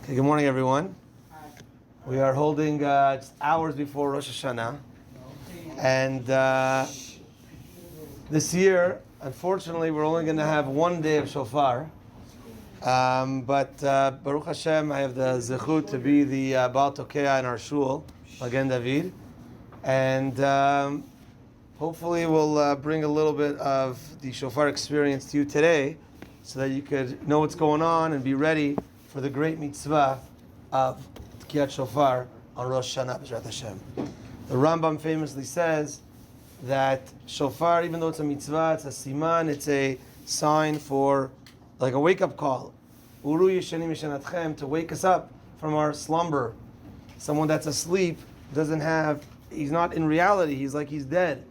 Okay, good morning, everyone. We are holding just hours before Rosh Hashanah, and this year, unfortunately, we're only going to have one day of Shofar. But Baruch Hashem, I have the zechut to be the Baal Tokea in our shul, Magen David, and hopefully we'll bring a little bit of the Shofar experience to you today, so that you could know what's going on and be ready for the great mitzvah of Tkiyat Shofar on Rosh Hashanah B'ezrat Hashem. The Rambam famously says that Shofar, even though it's a mitzvah, it's a siman, it's a sign for like a wake-up call. Uru yishanim yishanatchem, to wake us up from our slumber. Someone that's asleep he's not in reality, he's dead.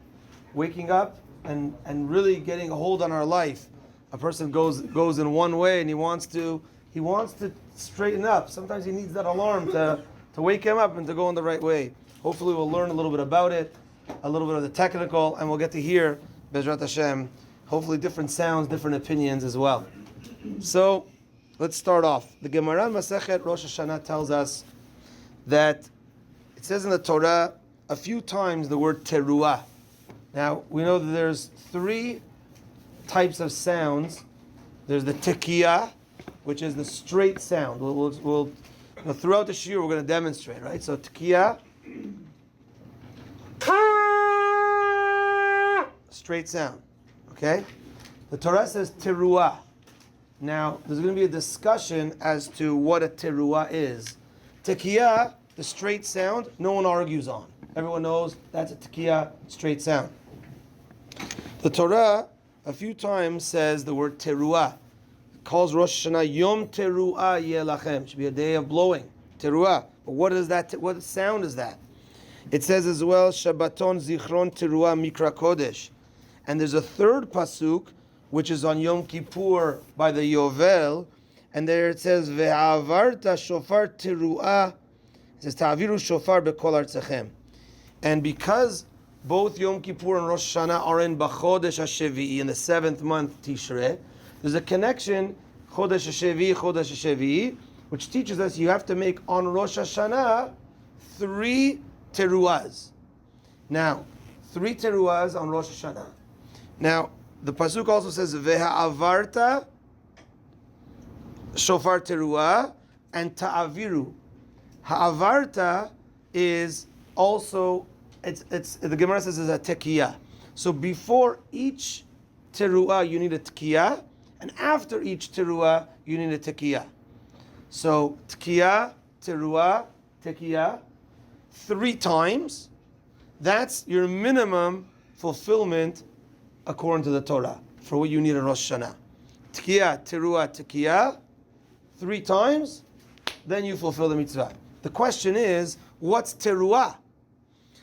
Waking up and really getting a hold on our life. A person goes in one way and he wants to straighten up. Sometimes he needs that alarm to wake him up and to go in the right way. Hopefully we'll learn a little bit about it, a little bit of the technical, and we'll get to hear, B'ezrat Hashem, hopefully different sounds, different opinions as well. So, let's start off. The Gemara Masechet Rosh Hashanah tells us that it says in the Torah a few times the word teruah. Now, we know that there's three types of sounds. There's the tekiah, which is the straight sound. We'll throughout the shiur we're going to demonstrate, right? So tekiah, straight sound. Okay? The Torah says teruah. Now, there's going to be a discussion as to what a teruah is. Tekiah, the straight sound, no one argues on. Everyone knows that's a tekiah, straight sound. The Torah a few times says the word teruah. It calls Rosh Hashanah Yom Teruah Yeh Lachem. It should be a day of blowing. Teruah. But what is that? What sound is that? It says as well Shabbaton Zichron Teruah Mikra Kodesh. And there's a third pasuk which is on Yom Kippur by the Yovel, and there it says Ve'avarta Shofar Teruah. It says Ta'aviru Shofar Bekol Artzachem. And because both Yom Kippur and Rosh Hashanah are in B'chodesh HaShevi'i, in the 7th month Tishrei, there's a connection, Chodesh HaShevi'i, which teaches us you have to make on Rosh Hashanah 3 teruahs. Now, 3 teruahs on Rosh Hashanah. Now, the pasuk also says Ve'ha'avarta Shofar Teruah and Ta'aviru. Ha'avarta is also the Gemara says is a tekiyah. So before each teruah you need a tekiyah, and after each teruah you need a tekiyah. So tekiyah, teruah, tekiyah, 3 times. That's your minimum fulfillment according to the Torah for what you need in Rosh Hashanah. Tekiyah, teruah, tekiyah, 3 times, then you fulfill the mitzvah. The question is, what's teruah?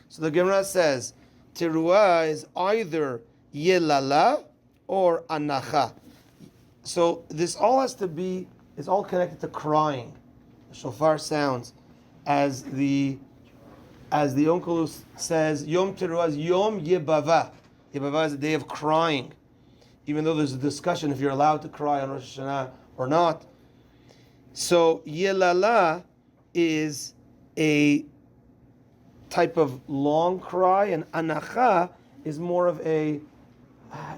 So the Gemara says, teruah is either yelala or anacha. So this all has to be, it's all connected to crying. The shofar sounds, as the Onkelos says, Yom teruah is Yom yebava. Yebava is a day of crying. Even though there's a discussion if you're allowed to cry on Rosh Hashanah or not. So yelala is a type of long cry, and anacha is more of a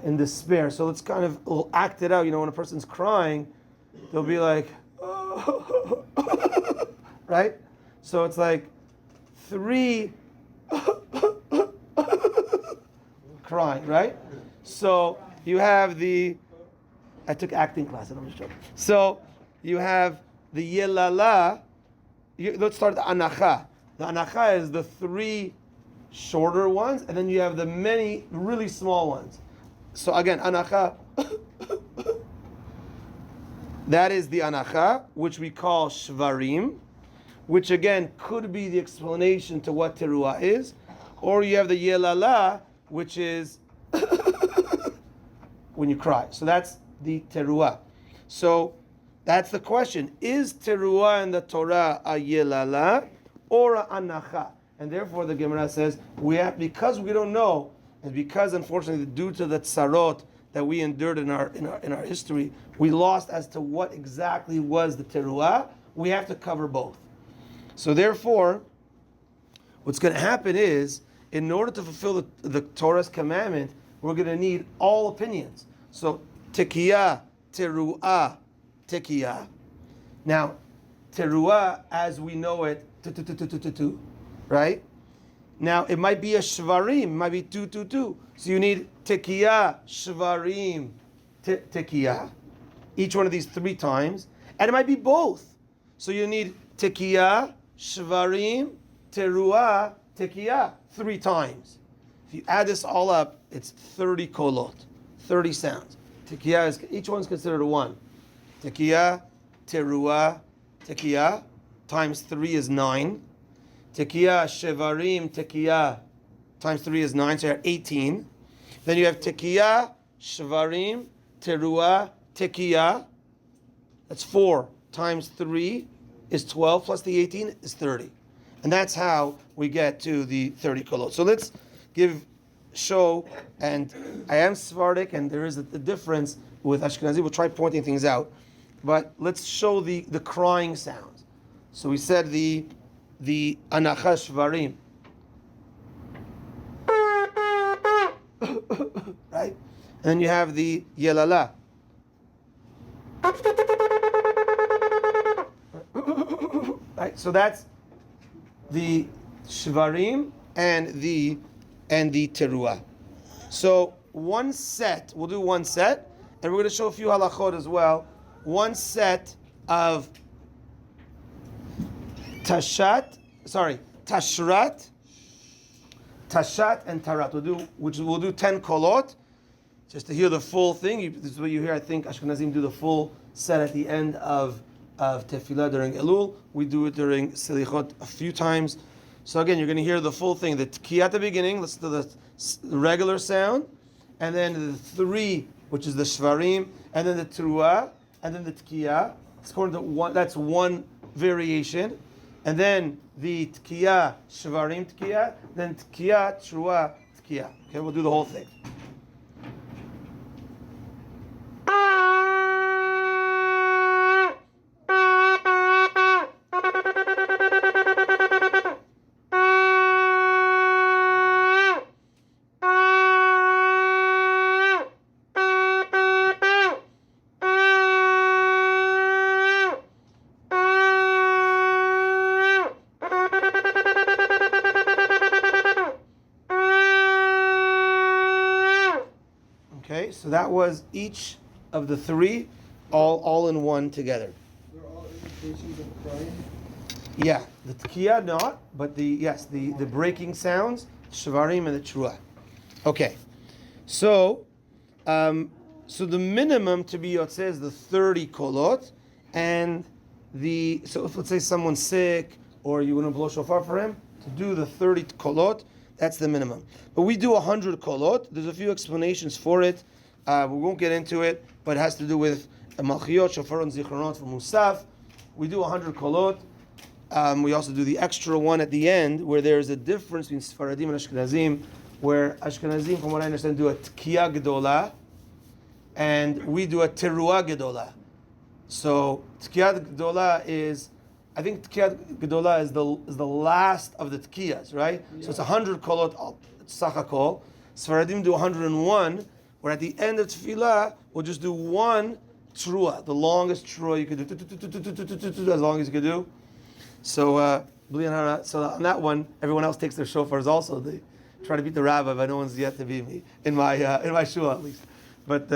in despair. So let's kind of we'll act it out. You know, when a person's crying, they'll be like, oh. Right? So it's like 3 crying, right? So you have I took acting class, and I'm just joking. So you have the yelala. Let's start the anacha. The anacha is the 3 shorter ones, and then you have the many really small ones. So again, anacha, that is the anacha, which we call shvarim, which again could be the explanation to what teruah is. Or you have the yelala, which is when you cry. So that's the teruah. So that's the question. Is teruah in the Torah a yelala or a anacha? And therefore the Gemara says, because we don't know, and because unfortunately due to the tzarot that we endured in our history, we lost as to what exactly was the teruah. we have to cover both. So therefore, what's going to happen is, in order to fulfill the Torah's commandment, we're going to need all opinions. So, tekiyah, teruah, tekiyah. Now, teruah, as we know it, right? Now, it might be a shvarim, it might be 2. So you need tekiyah, shvarim, tekiyah. Each one of these 3 times. And it might be both. So you need tekiyah, shvarim, teruah, tekiyah 3 times. If you add this all up, it's 30 kolot, 30 sounds. Tekiyah is, each one's considered a 1. Tekiyah, teruah, tekiyah, times 3 is 9. Tekiyah, shevarim, tekiyah, times 3 is 9, so you're at 18. Then you have tekiyah, shevarim, teruah, tekiyah. That's 4 times 3 is 12, plus the 18 is 30. And that's how we get to the 30 kolot. So let's show, and I am Sephardic, and there is a difference with Ashkenazi. We'll try pointing things out. But let's show the crying sounds. So we said the anacha shvarim. Right? And then you have the yelala. Right? So that's the shvarim and the teruah. So one set, we'll do one set, and we're going to show a few halachot as well. One set of tashrat, and tarat. We'll do 10 kolot, just to hear the full thing. This is what you hear. I think Ashkenazim do the full set at the end of tefillah during Elul. We do it during Selichot a few times. So again, you're going to hear the full thing. The tkiyah at the beginning, listen to the regular sound, and then the 3, which is the shvarim, and then the teruah, and then the tkiyah. It's according to one. That's one variation, and then the tkiyah, shvarim tkiyah, then tkiyah, teruah tkiyah. Okay, we'll do the whole thing. Okay, so that was each of the 3, all in one together. They're all imitations of crying? Yeah, the tkiyah not, but the breaking sounds, shvarim and the teruah. Okay, so the minimum to be yotzeh is the 30 kolot, and so if let's say someone's sick or you want to blow shofar for him, to do the 30 kolot, that's the minimum. But we do 100 kolot. There's a few explanations for it. We won't get into it, but it has to do with malchiyot, shofar, and zichronot from Musaf. We do 100 kolot. We also do the extra one at the end, where there's a difference between Sfaradim and Ashkenazim, where Ashkenazim, from what I understand, do a tkiyah gedolah, and we do a teruah gedolah. So tkiyah gedolah is, I think tkiyah gedolah is the last of the tkiyahs, right? Yeah. So it's 100 kolot sachakol. Sfaradim do 101, where at the end of tefillah we'll just do one teruah, the longest teruah you could do, as long as you could do. So on that one, everyone else takes their shofars also. They try to beat the rabbi, but no one's yet to beat me in my shul at least. But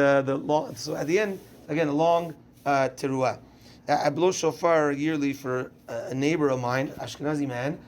so at the end, again, a long teruah. I blow shofar yearly for a neighbor of mine, Ashkenazi man,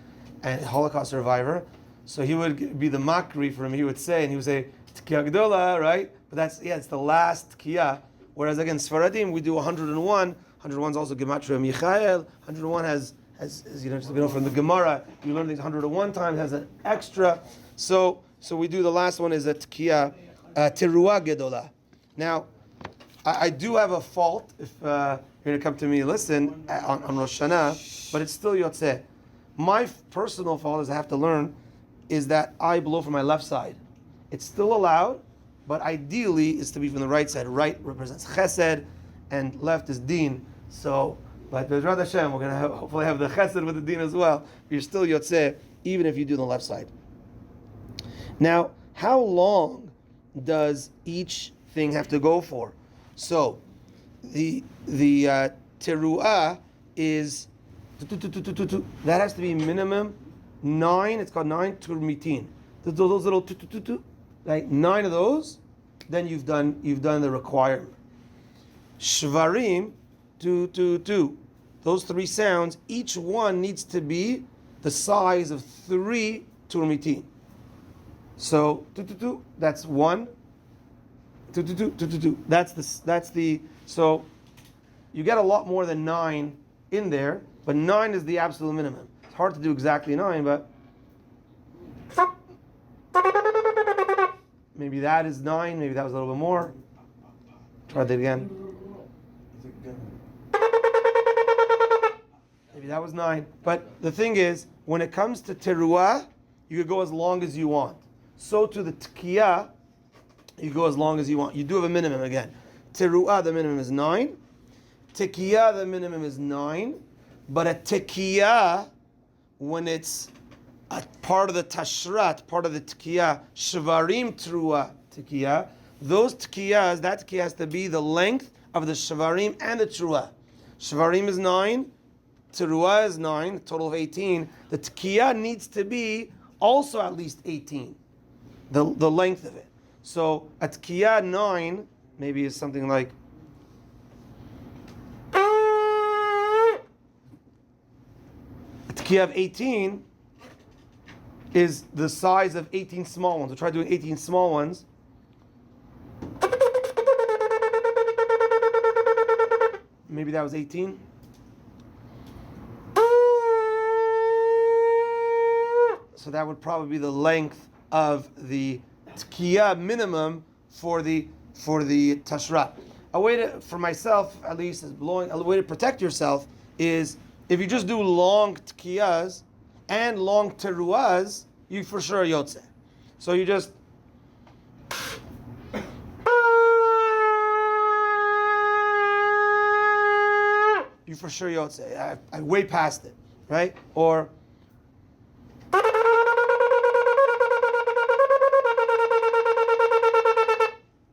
and Holocaust survivor. So he would be the makri for him. He would say tkiyah gedolah, right? But it's the last tkiyah. Whereas again, Sfaradim, we do 101. 101 is also Gematria Michael. 101 has from the Gemara, you learn things 101 times, has an extra. So we do the last one is a tkiyah teruah gedolah. Now, I do have a fault if you're going to come to me listen on Rosh Hashanah, but it's still yotzeh. My personal fault is I have to learn is that I blow from my left side. It's still allowed, but ideally it's to be from the right side. Right represents chesed, and left is din. So But Bezrat Hashem, we're going to hopefully have the chesed with the din as well. You're still yotzeh, even if you do the left side. Now, how long does each thing have to go for? So, the teruah is that has to be minimum 9. It's called 9 turmitin. Those little right? 9 of those, then you've done the requirement. Shvarim, 2. Those 3 sounds, each one needs to be the size of 3 turmitin. So that's 1. 2. That's the. So you get a lot more than 9 in there, but 9 is the absolute minimum. It's hard to do exactly 9, but maybe that is 9. Maybe that was a little bit more. Try that again. Maybe that was 9. But the thing is, when it comes to teruah, you could go as long as you want. So to the tkiyah, you go as long as you want. You do have a minimum again. Teruah, the minimum is 9. Tekiyah, the minimum is 9. But a tekiyah, when it's a part of the tashrat, part of the tekiyah, shvarim teruah tekiyah, those tekiyahs, that tekiyah has to be the length of the shvarim and the teruah. Shvarim is 9. Teruah is 9, total of 18. The tekiyah needs to be also at least 18, the length of it. So a tekiyah 9 maybe is something like a tekiyah of 18 is the size of 18 small ones. We'll try doing 18 small ones. Maybe that was 18. So that would probably be the length of the tkiyah minimum for the tashrat. A way to, for myself at least, a way to protect yourself is if you just do long tkiyahs and long teruahs, you for sure yotze. So you just for sure yotze. I way past it, right? Or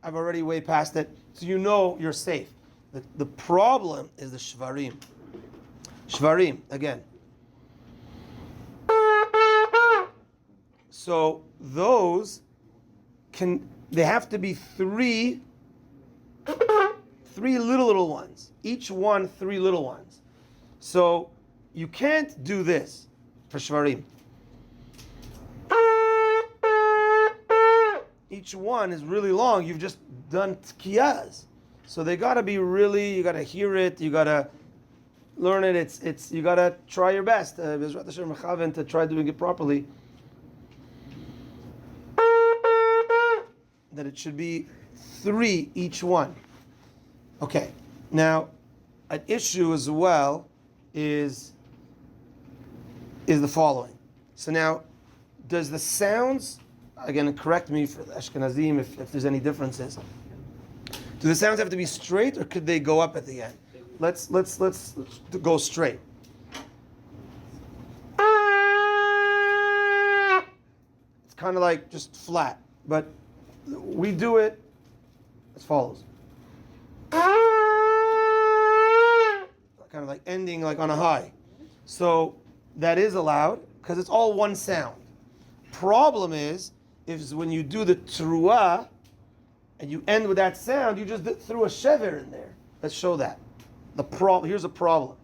I've already way past it, so you know you're safe. The problem is the shvarim. Shvarim, again. So those they have to be 3 little ones. Each one 3 little ones. So you can't do this for shvarim. Each one is really long. You've just done tkiyahs. So they gotta be really, you gotta hear it, you gotta learn it, it's you gotta try your best. To try doing it properly. That it should be 3 each one. Okay. Now, an issue as well is the following. So now, does the sounds, again, correct me for the Ashkenazim if there's any differences. Do the sounds have to be straight, or could they go up at the end? Let's go straight. It's kind of like just flat, but we do it as follows. Kind of like ending like on a high. So that is allowed because it's all one sound. Problem is when you do the teruah and you end with that sound, you just threw a shever in there. Let's show that. Here's a problem.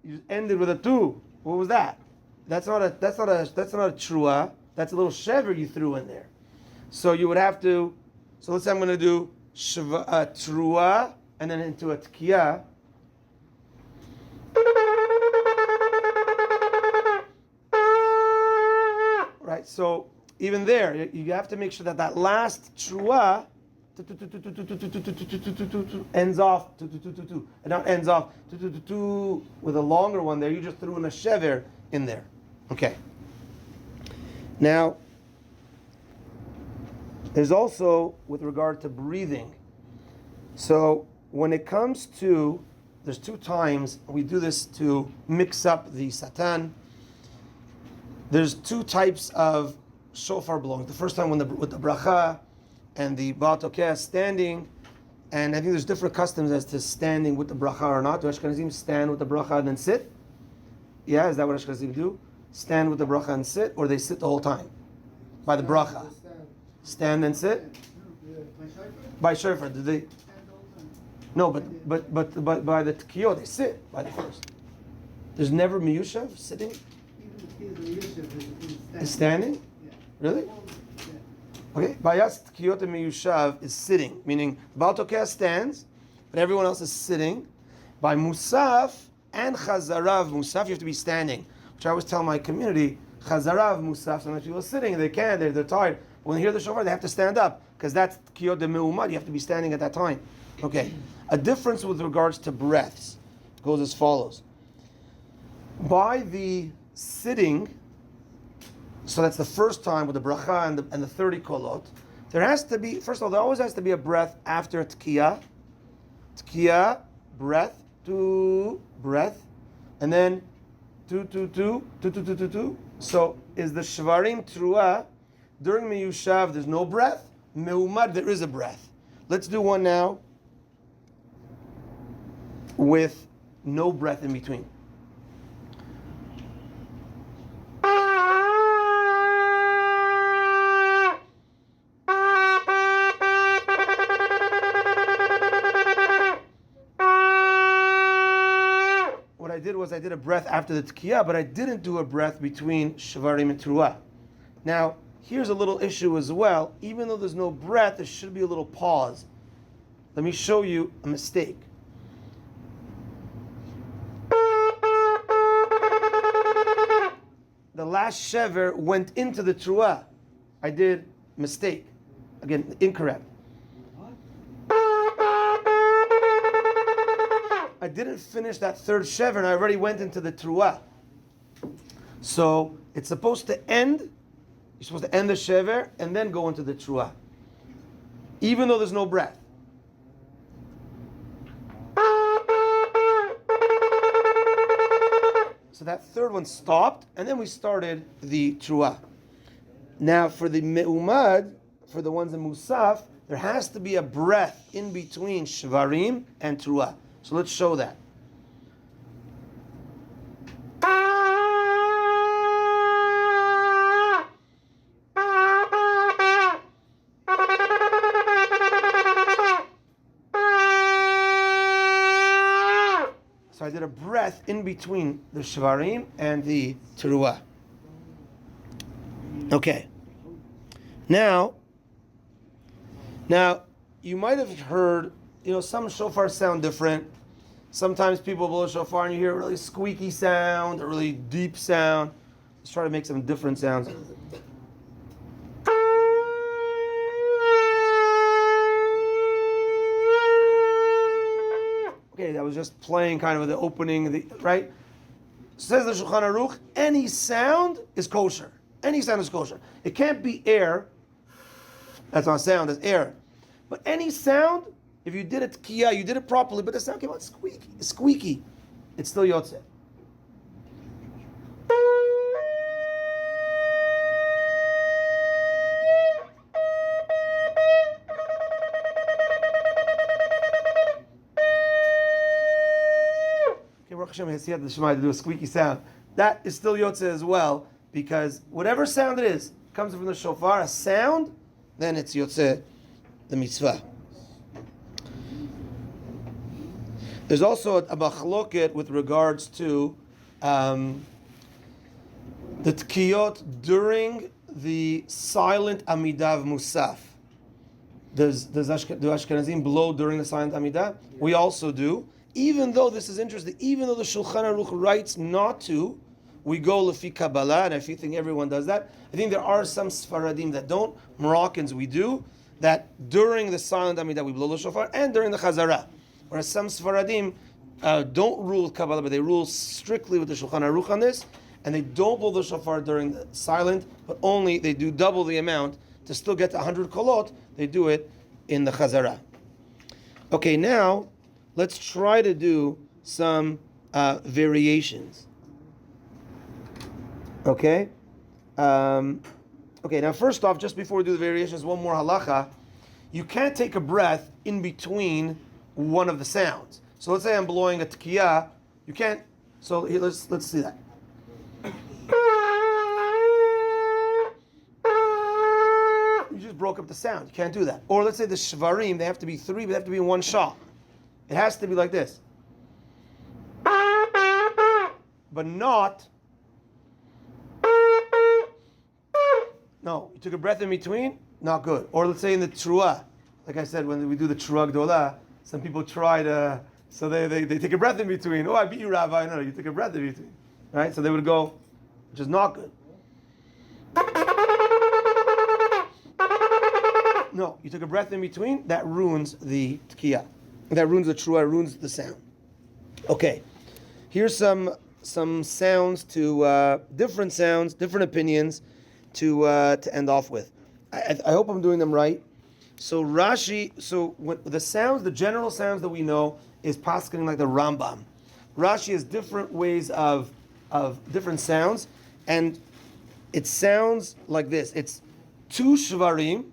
You ended with a 2. What was that? That's not a teruah. That's a little shever you threw in there. So you would have to. So let's say I'm going to do teruah and then into a tkiyah. Right. So even there, you have to make sure that last teruah ends off and not ends off with a longer one there. You just threw in a shever in there. Okay. Now, There's also with regard to breathing. So when it comes to, there's two times we do this to mix up the satan. There's two types of shofar blowing. The first time with the bracha and the Baal Tokeh standing, and I think there's different customs as to standing with the bracha or not. Do Ashkenazim stand with the bracha and then sit? Yeah, is that what Ashkenazim do? Stand with the bracha and sit, or they sit the whole time? By the bracha. Stand and sit? By shofar. Do they? No, but by the tkiyot, they sit by the first. There's never miyushav sitting? Is standing? Really? Okay, Bayas Tkiyot and Miyushav is sitting, meaning Baal Tokeh stands, but everyone else is sitting. By Musaf and Chazarav Musaf, you have to be standing, which I always tell my community, Chazarav Musaf, sometimes people are sitting, they're tired. But when they hear the shofar, they have to stand up, because that's Tkiyot de Me'umad, you have to be standing at that time. Okay, a difference with regards to breaths goes as follows. By the sitting, so that's the first time with the bracha and the 30 kolot. There has to be, first of all, there always has to be a breath after tkiyah. Tkiyah, breath, two, breath, and then two. So is the shvarim truah, during miyushav there's no breath, me'umad there is a breath. Let's do one now with no breath in between. I did a breath after the tkiyah, but I didn't do a breath between shvarim and truah. Now, here's a little issue as well. Even though there's no breath, there should be a little pause. Let me show you a mistake. The last shever went into the truah. I did mistake. Again, incorrect. I didn't finish that third shever and I already went into the truah. So it's supposed to end, you're supposed to end the shever and then go into the truah. Even though there's no breath. So that third one stopped and then we started the truah. Now for the me'umad, for the ones in Musaf, there has to be a breath in between shvarim and truah. So let's show that. So I did a breath in between the shvarim and the teruah. Okay. Now you might have heard, some shofars sound different. Sometimes people blow a shofar and you hear a really squeaky sound, a really deep sound. Let's try to make some different sounds. Okay, that was just playing kind of the opening, right? Says the Shulchan Aruch, any sound is kosher. Any sound is kosher. It can't be air. That's not sound, that's air. But any sound, if you did it tkiyah, you did it properly, but the sound came out squeaky. It's still yotzeh. Okay, Baruch Hashem has had the Shema to do a squeaky sound. That is still yotzeh as well, because whatever sound it is, comes from the shofar, a sound, then it's yotzeh, the mitzvah. There's also a machloket with regards to the tkiyot during the silent amidah musaf. Do Ashkenazim blow during the silent amidah? We also do. Even though this is interesting, even though the Shulchan Aruch writes not to, we go lefi Kabbalah, and I think everyone does that. I think there are some Sfaradim that don't. Moroccans we do, that during the silent amidah we blow the shofar, and during the Chazarah. Whereas some Sfaradim don't rule Kabbalah, but they rule strictly with the Shulchan Aruch on this, and they don't blow the shofar during the silent, but only they do double the amount to still get to 100 kolot, they do it in the chazara. Okay, now let's try to do some variations. Okay? Okay, now first off, just before we do the variations, one more halacha. You can't take a breath in between one of the sounds. So let's say I'm blowing a tekiah. You can't. So here, let's see that. You just broke up the sound. You can't do that. Or let's say the shvarim, they have to be three, but they have to be in one shot. It has to be like this. But not. No, you took a breath in between, not good. Or let's say in the truah, like I said, when we do the truah gdolah, some people try to, so they take a breath in between. Oh, I beat you, Rabbi. No, you took a breath in between. Right? So they would go, which is not good. No, you took a breath in between, that ruins the tekiah. That ruins the truah, ruins the sound. Okay, here's some sounds to, different sounds, different opinions to end off with. I hope I'm doing them right. So Rashi, when the sounds, the general sounds that we know is paskening like the Rambam. Rashi has different ways of different sounds, and it sounds like this. It's two shvarim,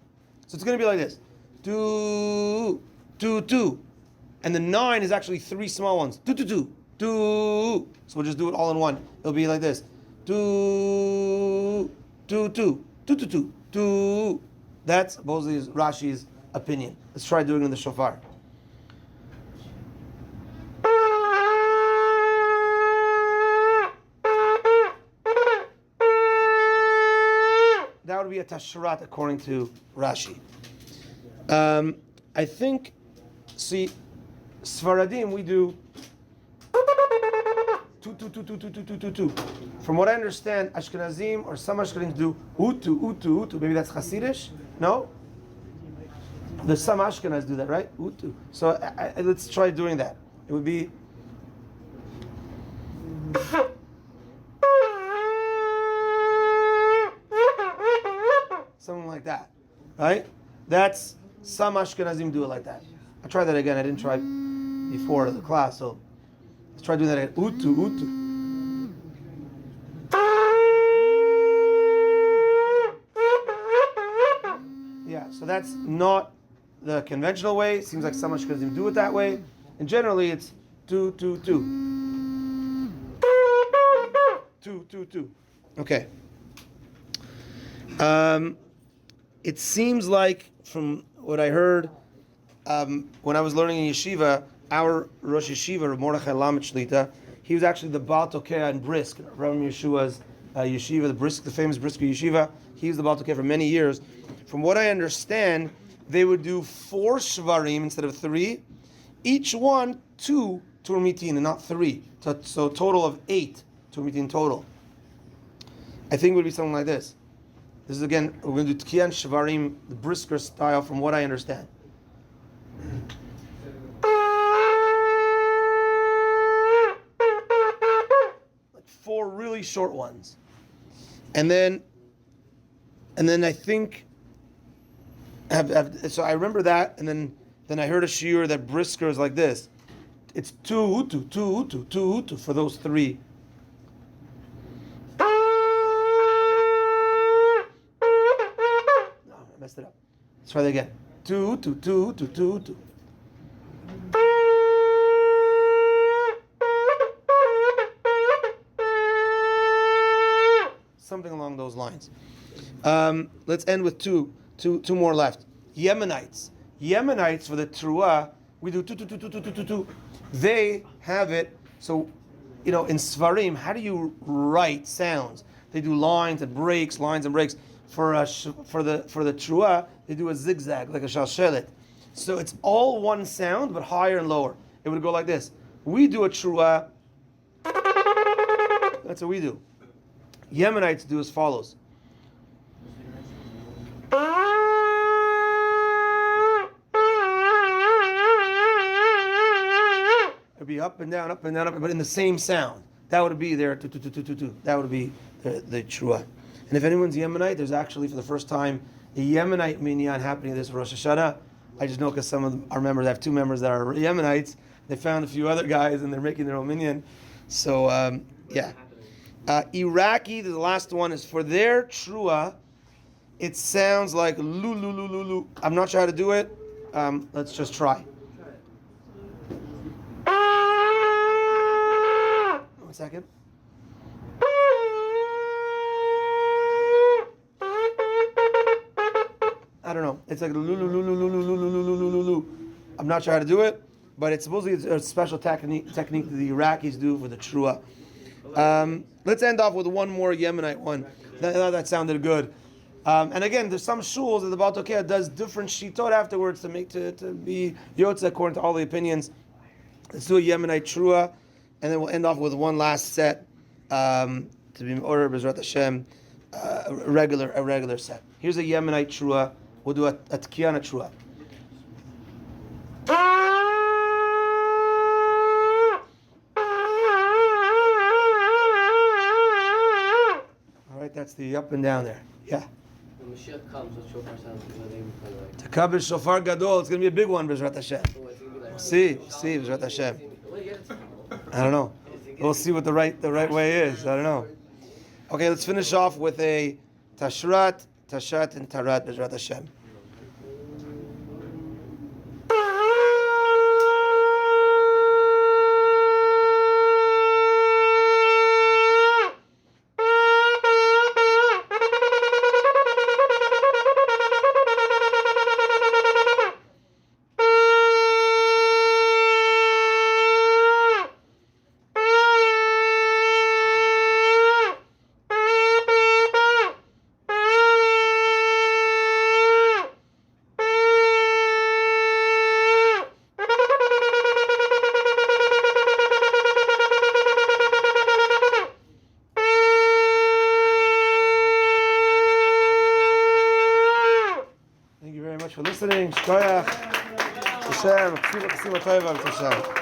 so it's going to be like this. Do, do, do. And the 9 is actually 3 small ones. Do, do, do, do. So we'll just do it all in one. It'll be like this. Do, do, do, do, do, do, do. That's supposedly Rashi's opinion. Let's try doing it in the shofar. That would be a tashrat according to Rashi. I think, see, Sfaradim, we do two, two, two, two, two, two, two, two, two. From what I understand, Ashkenazim or some Ashkenazim do utu, utu, utu. Maybe that's Hasidish? No? There's some Ashkenaz do that, right? Utu. So let's try doing that. It would be something like that, right? That's some Ashkenazim do it like that. I'll try that again. I didn't try before the class, so let's try doing that again. Utu, utu. Yeah, so that's not the conventional way. Seems like some Ashkenazim do it that way. And generally it's two, two, two. Two, two, two. Okay. It seems like, from what I heard, when I was learning in yeshiva, our Rosh Yeshiva, Rav Mordechai Lamed Shlita, he was actually the Baal Tokea in Brisk, Rav Yeshua's yeshiva, the famous Brisker yeshiva. He was the Baal Tokea for many years. From what I understand, they would do 4 shvarim instead of 3, each one 2 turmitin and not 3. So total of 8 turmitin total. I think it would be something like this. This is again, we're going to do Tkiya and Shvarim, the Brisker style, from what I understand. Like 4 really short ones. And then I think, so I remember that, and then I heard a shiur that Brisker is like this. It's 2 utu, 2 utu, 2 utu for those 3. Messed it up. Let's try that again. 2, 2, 2, 2, 2, 2. Something along those lines. Let's end with two more left. Yemenites for the Truah, we do 2, 2, 2, 2, 2, 2, 2, 2. They have it. So, in Svarim, how do you write sounds? They do lines and breaks, lines and breaks. For the Truah, they do a zigzag, like a shalshelet. So it's all one sound, but higher and lower. It would go like this. We do a Truah. That's what we do. Yemenites do as follows. It'd be up and down, up and down, up, but in the same sound. That would be their tu. That would be the Truah. And if anyone's Yemenite, there's actually, for the first time a Yemenite minyan happening this Rosh Hashanah. I just know because some of our members, I have two members that are Yemenites. They found a few other guys and they're making their own minyan. So, yeah. Iraqi, the last one, is for their trua. It sounds like lu lu lu lu lu. I'm not sure how to do it. Let's just try. One second. I don't know. It's like lu lu lu lu lu lu lu lu lu lu lu. I'm not sure how to do it, but it's supposedly a special technique that the Iraqis do for the trua. Let's end off with one more Yemenite one. That sounded good. And again, there's some shuls that the Baal Tokea does different shitot afterwards to make to be yotze according to all the opinions. Let's do a Yemenite trua, and then we'll end off with one last set to be in order B'ezrat Hashem, a regular set. Here's a Yemenite trua. We'll do a Tkiyana trua. All right, that's the up and down there. Yeah. When Mashiach comes, what shofar sounds like? To come Shofar Gadol, it's going to be a big one, B'ezrat Hashem. We'll see, B'ezrat Hashem. I don't know. We'll see what the right way is. I don't know. Okay, let's finish off with a Tashrat, Tashat, and Tarat, B'ezrat Hashem. For listening, Shkoyach, Hashem, Ksima Tova, Hashem.